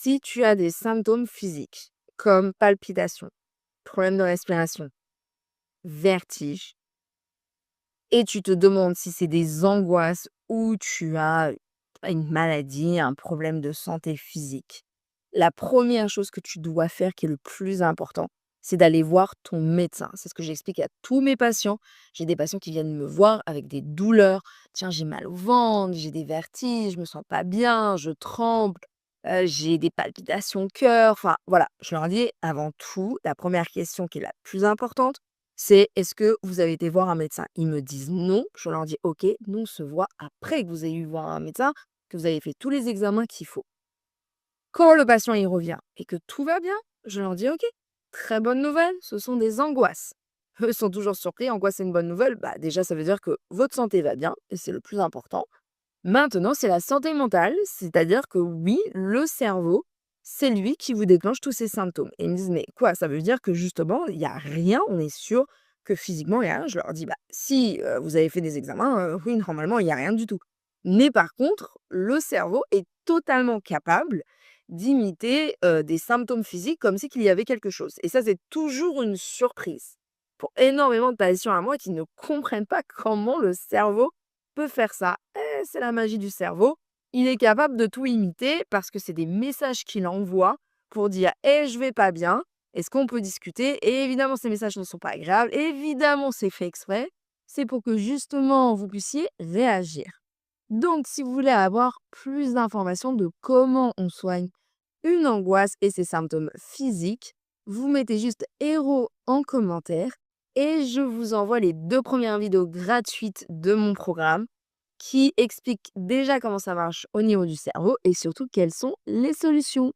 Si tu as des symptômes physiques comme palpitations, problèmes de respiration, vertige, et tu te demandes si c'est des angoisses ou tu as une maladie, un problème de santé physique, la première chose que tu dois faire qui est le plus important, c'est d'aller voir ton médecin. C'est ce que j'explique à tous mes patients. J'ai des patients qui viennent me voir avec des douleurs. Tiens, j'ai mal au ventre, j'ai des vertiges, je me sens pas bien, je tremble, j'ai des palpitations au cœur. Enfin, voilà, je leur dis avant tout, la première question qui est la plus importante, c'est: «Est-ce que vous avez été voir un médecin?» Ils me disent: «Non». Je leur dis: «OK, nous on se voit après que vous ayez eu voir un médecin, que vous avez fait tous les examens qu'il faut». Quand le patient y revient et que tout va bien, je leur dis: «OK, très bonne nouvelle, ce sont des angoisses». Eux sont toujours surpris, en quoi c'est une bonne nouvelle? Bah, déjà ça veut dire que votre santé va bien et c'est le plus important. Maintenant, c'est la santé mentale, c'est-à-dire que oui, le cerveau, c'est lui qui vous déclenche tous ces symptômes. Et ils me disent: «Mais quoi? Ça veut dire que justement, il y a rien, on est sûr que physiquement, il y a rien?» Je leur dis: «Bah, si, vous avez fait des examens, oui, normalement, il y a rien du tout. Mais par contre, le cerveau est totalement capable d'imiter, des symptômes physiques comme si qu'il y avait quelque chose». Et ça, c'est toujours une surprise pour énormément de patients à moi qui ne comprennent pas comment le cerveau peut faire ça. C'est la magie du cerveau. Il est capable de tout imiter parce que c'est des messages qu'il envoie pour dire: «Eh, je vais pas bien, est-ce qu'on peut discuter?» Et évidemment, ces messages ne sont pas agréables. Évidemment, c'est fait exprès. C'est pour que justement vous puissiez réagir. Donc, si vous voulez avoir plus d'informations de comment on soigne une angoisse et ses symptômes physiques, vous mettez juste héros en commentaire et je vous envoie les 2 premières vidéos gratuites de mon programme qui expliquent déjà comment ça marche au niveau du cerveau et surtout quelles sont les solutions.